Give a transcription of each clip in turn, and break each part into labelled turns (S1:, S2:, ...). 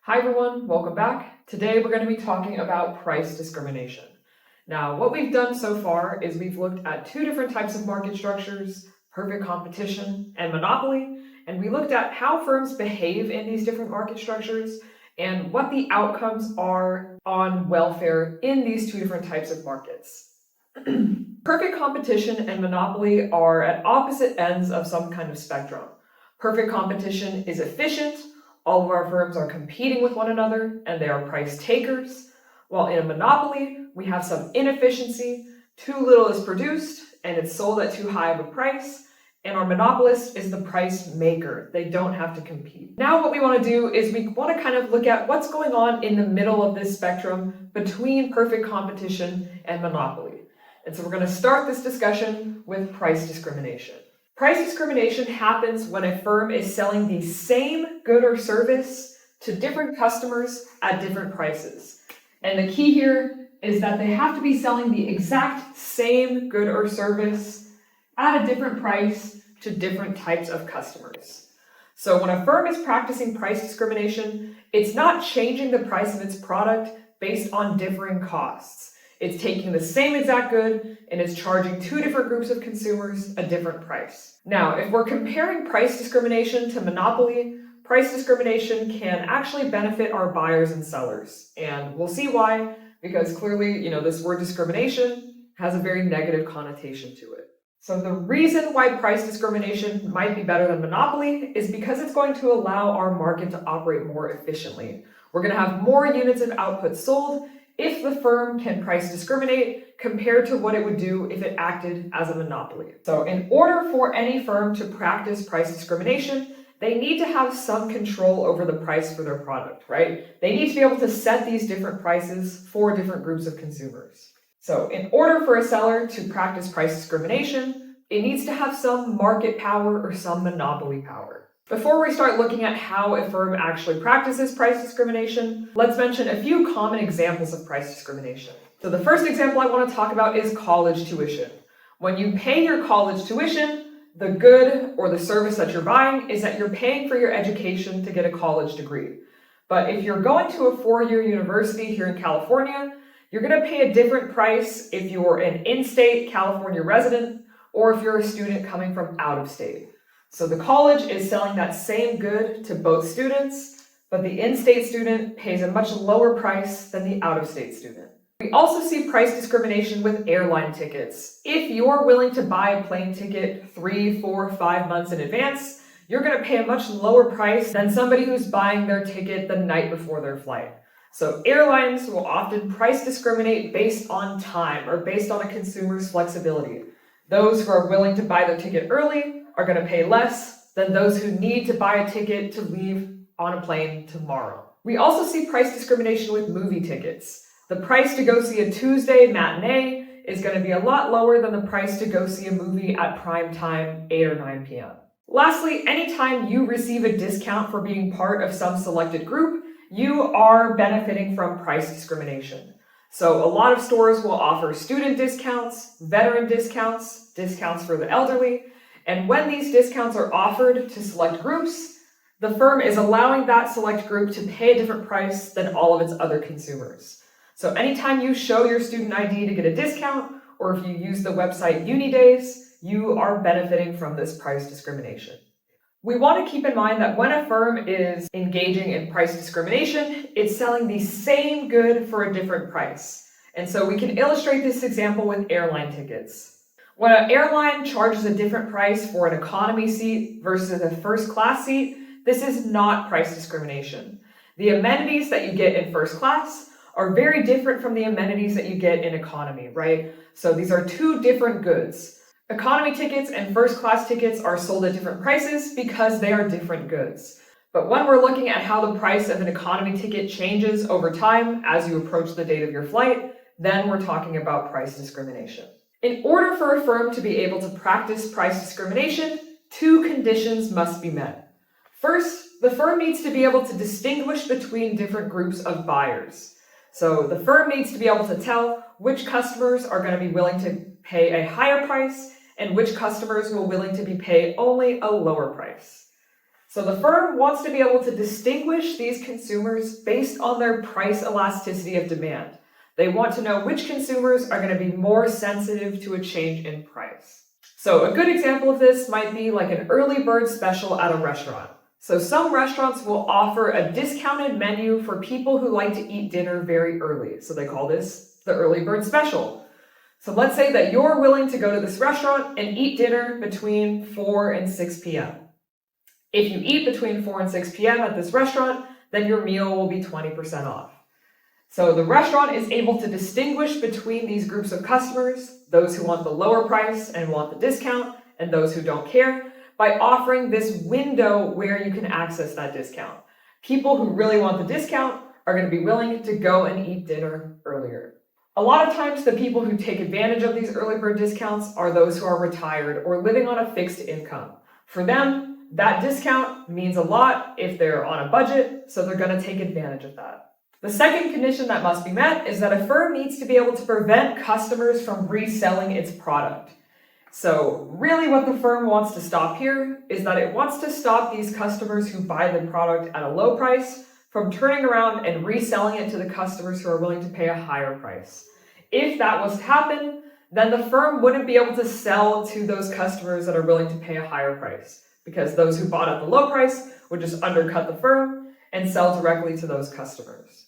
S1: Hi everyone, welcome back. Today we're going to be talking about price discrimination. Now, what we've done so far is we've looked at two different types of market structures, perfect competition and monopoly, and we looked at how firms behave in these different market structures and what the outcomes are on welfare in these two different types of markets. Perfect competition and monopoly are at opposite ends of some kind of spectrum. Perfect competition is efficient. All of our firms are competing with one another and they are price takers, while in a monopoly, we have some inefficiency, too little is produced and it's sold at too high of a price, and our monopolist is the price maker. They don't have to compete. Now what we want to do is we want to kind of look at what's going on in the middle of this spectrum between perfect competition and monopoly. And so we're going to start this discussion with price discrimination. Price discrimination happens when a firm is selling the same good or service to different customers at different prices. And the key here is that they have to be selling the exact same good or service at a different price to different types of customers. So when a firm is practicing price discrimination, it's not changing the price of its product based on differing costs. It's taking the same exact good and it's charging two different groups of consumers a different price. Now, if we're comparing price discrimination to monopoly, price discrimination can actually benefit our buyers and sellers. And we'll see why, because clearly, this word discrimination has a very negative connotation to it. So the reason why price discrimination might be better than monopoly is because it's going to allow our market to operate more efficiently. We're going to have more units of output sold if the firm can price discriminate compared to what it would do if it acted as a monopoly. So in order for any firm to practice price discrimination, they need to have some control over the price for their product, right? They need to be able to set these different prices for different groups of consumers. So in order for a seller to practice price discrimination, it needs to have some market power or some monopoly power. Before we start looking at how a firm actually practices price discrimination, let's mention a few common examples of price discrimination. So the first example I want to talk about is college tuition. When you pay your college tuition, the good or the service that you're buying is that you're paying for your education to get a college degree. But if you're going to a four-year university here in California, you're going to pay a different price if you're an in-state California resident or if you're a student coming from out of state. So the college is selling that same good to both students, but the in-state student pays a much lower price than the out-of-state student. We also see price discrimination with airline tickets. If you're willing to buy a plane ticket 3, 4, 5 months in advance, you're going to pay a much lower price than somebody who's buying their ticket the night before their flight. So airlines will often price discriminate based on time or based on a consumer's flexibility. Those who are willing to buy their ticket early are going to pay less than those who need to buy a ticket to leave on a plane tomorrow. We also see price discrimination with movie tickets. The price to go see a Tuesday matinee is going to be a lot lower than the price to go see a movie at prime time, 8 or 9 p.m. Lastly, anytime you receive a discount for being part of some selected group, you are benefiting from price discrimination. So a lot of stores will offer student discounts, veteran discounts, discounts for the elderly, and when these discounts are offered to select groups, the firm is allowing that select group to pay a different price than all of its other consumers. So anytime you show your student ID to get a discount, or if you use the website UniDays, you are benefiting from this price discrimination. We want to keep in mind that when a firm is engaging in price discrimination, it's selling the same good for a different price. And so we can illustrate this example with airline tickets. When an airline charges a different price for an economy seat versus a first class seat, this is not price discrimination. The amenities that you get in first class are very different from the amenities that you get in economy, right? So these are two different goods. Economy tickets and first class tickets are sold at different prices because they are different goods. But when we're looking at how the price of an economy ticket changes over time as you approach the date of your flight, then we're talking about price discrimination. In order for a firm to be able to practice price discrimination, two conditions must be met. First, the firm needs to be able to distinguish between different groups of buyers. So the firm needs to be able to tell which customers are going to be willing to pay a higher price and which customers will willing to be paid only a lower price. So the firm wants to be able to distinguish these consumers based on their price elasticity of demand. They want to know which consumers are going to be more sensitive to a change in price. So a good example of this might be like an early bird special at a restaurant. So some restaurants will offer a discounted menu for people who like to eat dinner very early. So they call this the early bird special. So let's say that you're willing to go to this restaurant and eat dinner between 4 and 6 p.m. If you eat between 4 and 6 p.m. at this restaurant, then your meal will be 20% off. So the restaurant is able to distinguish between these groups of customers, those who want the lower price and want the discount, and those who don't care, by offering this window where you can access that discount. People who really want the discount are going to be willing to go and eat dinner earlier. A lot of times, the people who take advantage of these early bird discounts are those who are retired or living on a fixed income. For them, that discount means a lot if they're on a budget, so they're going to take advantage of that. The second condition that must be met is that a firm needs to be able to prevent customers from reselling its product. So really what the firm wants to stop here is that it wants to stop these customers who buy the product at a low price from turning around and reselling it to the customers who are willing to pay a higher price. If that was to happen, then the firm wouldn't be able to sell to those customers that are willing to pay a higher price, because those who bought at the low price would just undercut the firm and sell directly to those customers.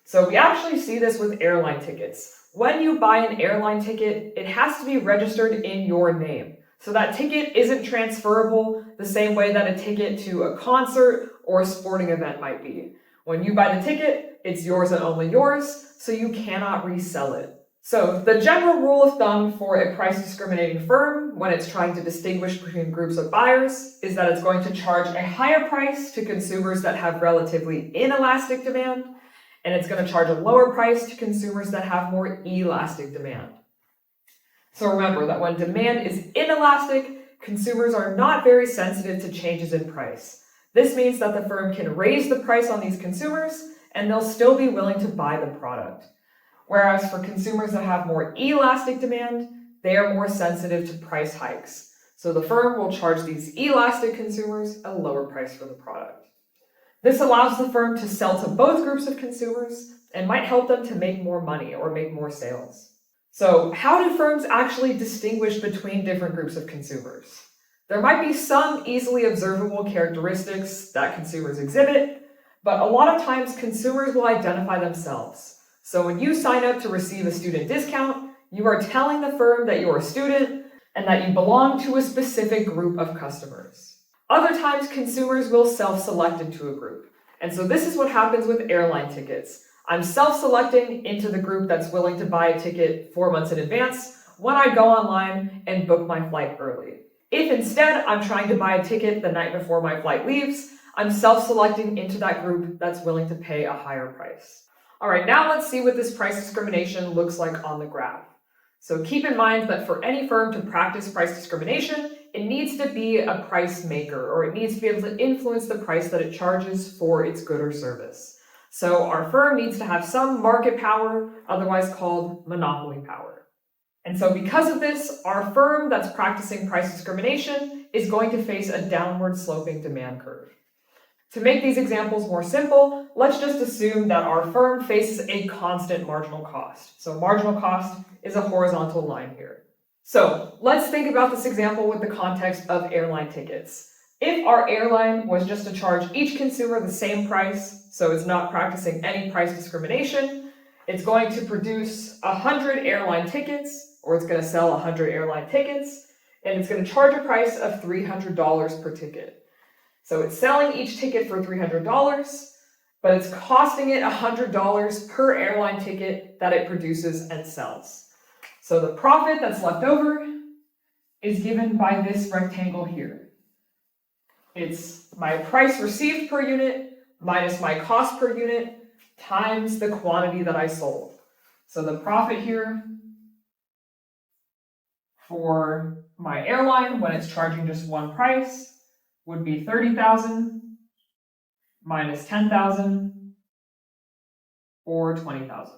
S1: So we actually see this with airline tickets. When you buy an airline ticket, it has to be registered in your name. So that ticket isn't transferable the same way that a ticket to a concert or a sporting event might be. When you buy the ticket, it's yours and only yours, so you cannot resell it. So the general rule of thumb for a price discriminating firm when it's trying to distinguish between groups of buyers is that it's going to charge a higher price to consumers that have relatively inelastic demand, and it's going to charge a lower price to consumers that have more elastic demand. So remember that when demand is inelastic, consumers are not very sensitive to changes in price. This means that the firm can raise the price on these consumers and they'll still be willing to buy the product. Whereas for consumers that have more elastic demand, they are more sensitive to price hikes. So the firm will charge these elastic consumers a lower price for the product. This allows the firm to sell to both groups of consumers and might help them to make more money or make more sales. So how do firms actually distinguish between different groups of consumers? There might be some easily observable characteristics that consumers exhibit, but a lot of times consumers will identify themselves. So when you sign up to receive a student discount, you are telling the firm that you're a student and that you belong to a specific group of customers. Other times, consumers will self-select into a group. And so this is what happens with airline tickets. I'm self-selecting into the group that's willing to buy a ticket 4 months in advance when I go online and book my flight early. If instead I'm trying to buy a ticket the night before my flight leaves, I'm self-selecting into that group that's willing to pay a higher price. All right, now let's see what this price discrimination looks like on the graph. So keep in mind that for any firm to practice price discrimination, it needs to be a price maker, or it needs to be able to influence the price that it charges for its good or service. So our firm needs to have some market power, otherwise called monopoly power. And so because of this, our firm that's practicing price discrimination is going to face a downward sloping demand curve. To make these examples more simple, let's just assume that our firm faces a constant marginal cost. So marginal cost is a horizontal line here. So let's think about this example with the context of airline tickets. If our airline was just to charge each consumer the same price, so it's not practicing any price discrimination, it's going to produce 100 airline tickets, or it's going to sell 100 airline tickets, and it's going to charge a price of $300 per ticket. So it's selling each ticket for $300, but it's costing it $100 per airline ticket that it produces and sells. So the profit that's left over is given by this rectangle here. It's my price received per unit minus my cost per unit times the quantity that I sold. So the profit here for my airline when it's charging just one price would be 30,000 minus 10,000 or 20,000.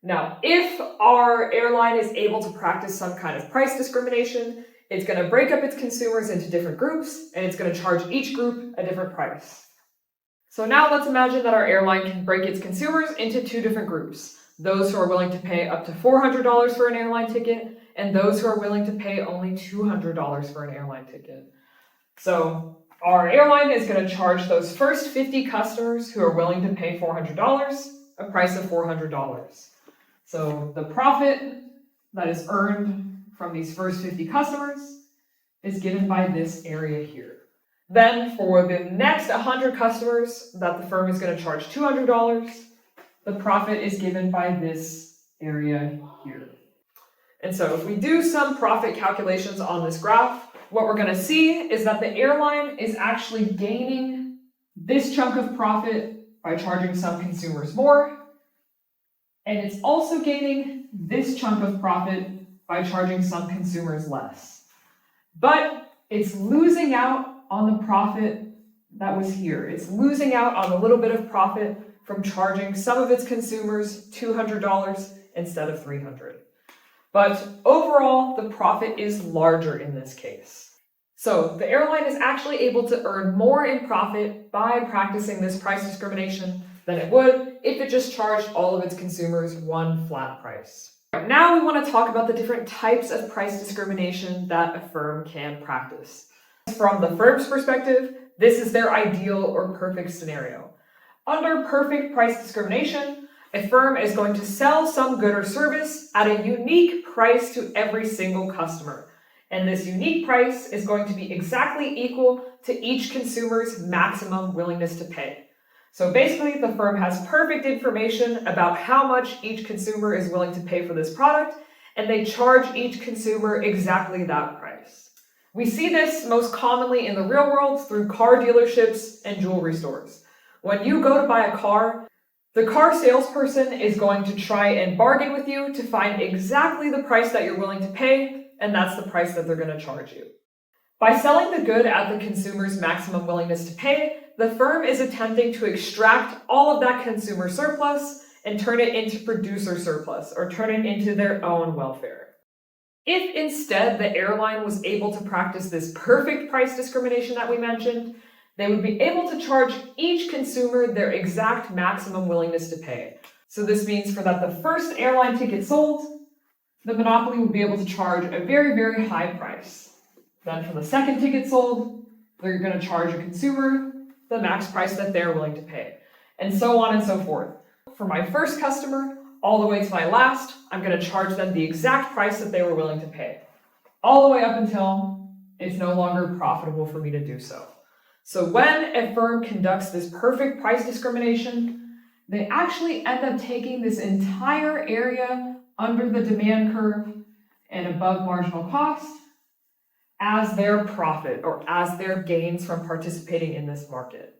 S1: Now, if our airline is able to practice some kind of price discrimination, It's going to break up its consumers into different groups, and it's going to charge each group a different price. So now let's imagine that our airline can break its consumers into two different groups. Those who are willing to pay up to $400 for an airline ticket, and those who are willing to pay only $200 for an airline ticket. So our airline is going to charge those first 50 customers who are willing to pay $400 a price of $400. So the profit that is earned from these first 50 customers is given by this area here. Then for the next 100 customers that the firm is going to charge $200, the profit is given by this area here. And so if we do some profit calculations on this graph, what we're going to see is that the airline is actually gaining this chunk of profit by charging some consumers more, and it's also gaining this chunk of profit by charging some consumers less. But it's losing out on the profit that was here. It's losing out on a little bit of profit from charging some of its consumers $200 instead of $300. But overall, the profit is larger in this case. So the airline is actually able to earn more in profit by practicing this price discrimination than it would if it just charged all of its consumers one flat price. Now we want to talk about the different types of price discrimination that a firm can practice. From the firm's perspective, this is their ideal or perfect scenario. Under perfect price discrimination, a firm is going to sell some good or service at a unique price to every single customer. And this unique price is going to be exactly equal to each consumer's maximum willingness to pay. So basically, the firm has perfect information about how much each consumer is willing to pay for this product, and they charge each consumer exactly that price. We see this most commonly in the real world through car dealerships and jewelry stores. When you go to buy a car, the car salesperson is going to try and bargain with you to find exactly the price that you're willing to pay, and that's the price that they're going to charge you. By selling the good at the consumer's maximum willingness to pay, the firm is attempting to extract all of that consumer surplus and turn it into producer surplus, or turn it into their own welfare. If instead the airline was able to practice this perfect price discrimination that we mentioned, they would be able to charge each consumer their exact maximum willingness to pay. So this means for that the first airline ticket sold, the monopoly would be able to charge a very, very high price. Then for the second ticket sold, they're going to charge a consumer the max price that they're willing to pay, and so on and so forth. For my first customer, all the way to my last, I'm going to charge them the exact price that they were willing to pay, all the way up until it's no longer profitable for me to do so. So when a firm conducts this perfect price discrimination, they actually end up taking this entire area under the demand curve and above marginal cost as their profit, or as their gains from participating in this market.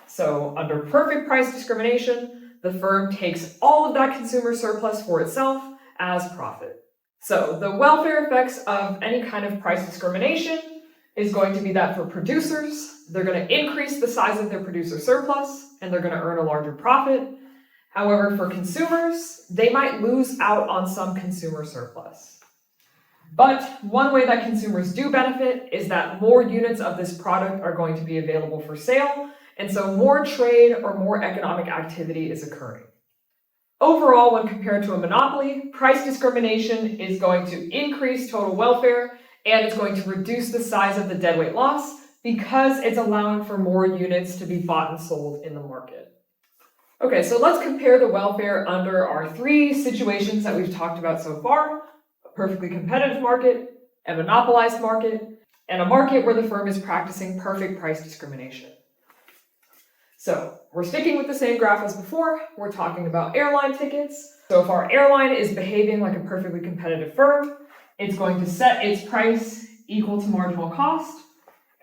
S1: So under perfect price discrimination, the firm takes all of that consumer surplus for itself as profit. So the welfare effects of any kind of price discrimination is going to be that for producers, they're going to increase the size of their producer surplus and they're going to earn a larger profit. However, for consumers, they might lose out on some consumer surplus. But one way that consumers do benefit is that more units of this product are going to be available for sale, and so more trade or more economic activity is occurring. Overall, when compared to a monopoly, price discrimination is going to increase total welfare, and it's going to reduce the size of the deadweight loss because it's allowing for more units to be bought and sold in the market. Okay, so let's compare the welfare under our three situations that we've talked about so far: a perfectly competitive market, a monopolized market, and a market where the firm is practicing perfect price discrimination. So we're sticking with the same graph as before. We're talking about airline tickets. So if our airline is behaving like a perfectly competitive firm, it's going to set its price equal to marginal cost,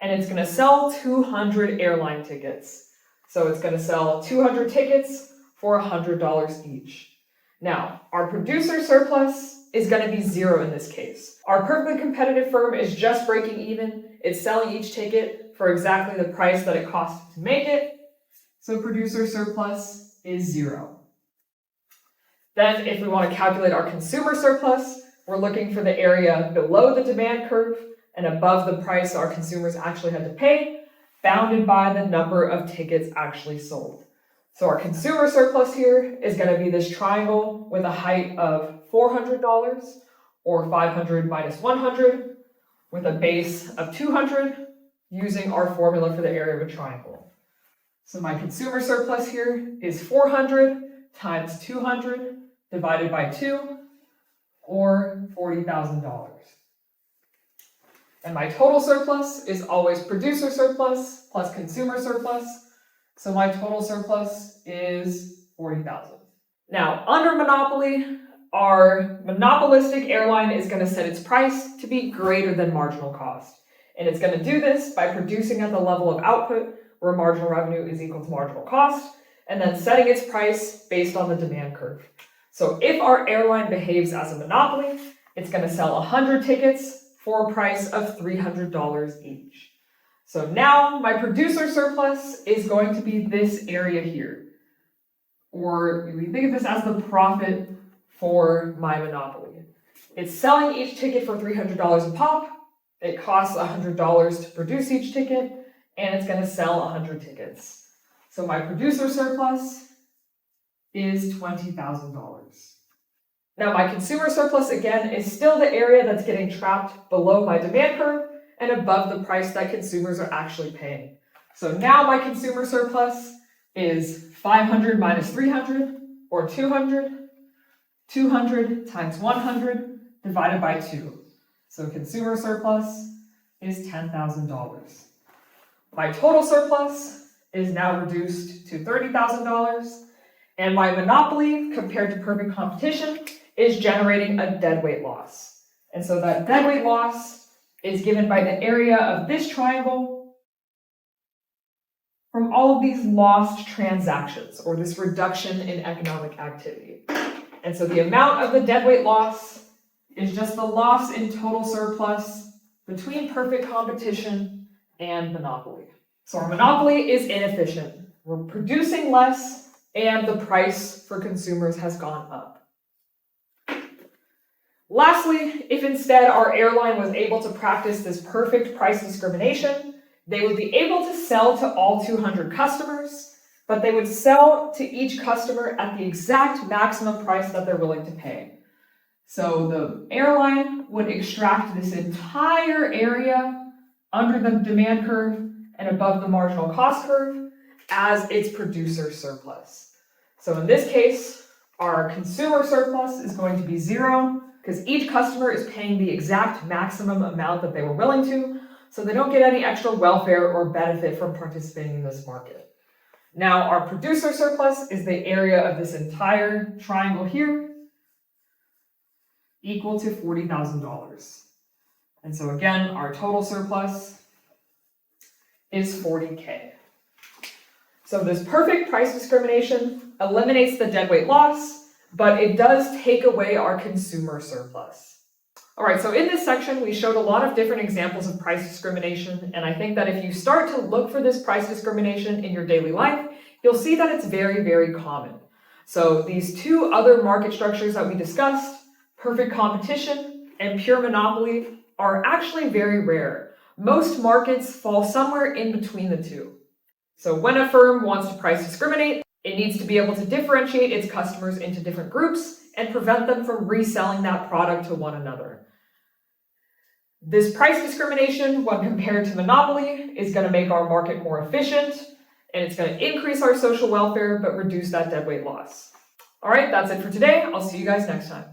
S1: and it's going to sell 200 airline tickets. So it's going to sell 200 tickets for $100 each. Now, our producer surplus is going to be zero in this case. Our perfectly competitive firm is just breaking even. It's selling each ticket for exactly the price that it cost to make it. So producer surplus is zero. Then if we want to calculate our consumer surplus, we're looking for the area below the demand curve and above the price our consumers actually had to pay, bounded by the number of tickets actually sold. So our consumer surplus here is going to be this triangle with a height of $400, or 500 minus 100, with a base of 200, using our formula for the area of a triangle. So my consumer surplus here is 400 times 200 divided by 2, or $40,000. And my total surplus is always producer surplus plus consumer surplus. So my total surplus is 40,000. Now, under monopoly, our monopolistic airline is going to set its price to be greater than marginal cost. And it's going to do this by producing at the level of output where marginal revenue is equal to marginal cost, and then setting its price based on the demand curve. So if our airline behaves as a monopoly, it's going to sell 100 tickets for a price of $300 each. So now my producer surplus is going to be this area here. Or we think of this as the profit for my monopoly. It's selling each ticket for $300 a pop. It costs $100 to produce each ticket, and it's going to sell 100 tickets. So my producer surplus is $20,000. Now my consumer surplus, again, is still the area that's getting trapped below my demand curve and above the price that consumers are actually paying. So now my consumer surplus is 500 minus 300, or 200. 200 times 100 divided by 2. So consumer surplus is $10,000. My total surplus is now reduced to $30,000, and my monopoly compared to perfect competition is generating a deadweight loss. And so that deadweight loss is given by the area of this triangle from all of these lost transactions, or this reduction in economic activity. And so the amount of the deadweight loss is just the loss in total surplus between perfect competition and monopoly. So our monopoly is inefficient. We're producing less, and the price for consumers has gone up. Lastly, if instead our airline was able to practice this perfect price discrimination, they would be able to sell to all 200 customers, but they would sell to each customer at the exact maximum price that they're willing to pay. So the airline would extract this entire area under the demand curve and above the marginal cost curve as its producer surplus. So in this case, our consumer surplus is going to be 0 because each customer is paying the exact maximum amount that they were willing to, so they don't get any extra welfare or benefit from participating in this market. Now, our producer surplus is the area of this entire triangle here, equal to $40,000. And so again, our total surplus is $40K. So this perfect price discrimination eliminates the deadweight loss, but it does take away our consumer surplus. All right, so in this section, we showed a lot of different examples of price discrimination, and I think that if you start to look for this price discrimination in your daily life, you'll see that it's very, very common. So these two other market structures that we discussed, perfect competition and pure monopoly, are actually very rare. Most markets fall somewhere in between the two. So when a firm wants to price discriminate, it needs to be able to differentiate its customers into different groups and prevent them from reselling that product to one another. This price discrimination, when compared to monopoly, is going to make our market more efficient, and it's going to increase our social welfare but reduce that deadweight loss. All right, that's it for today. I'll see you guys next time.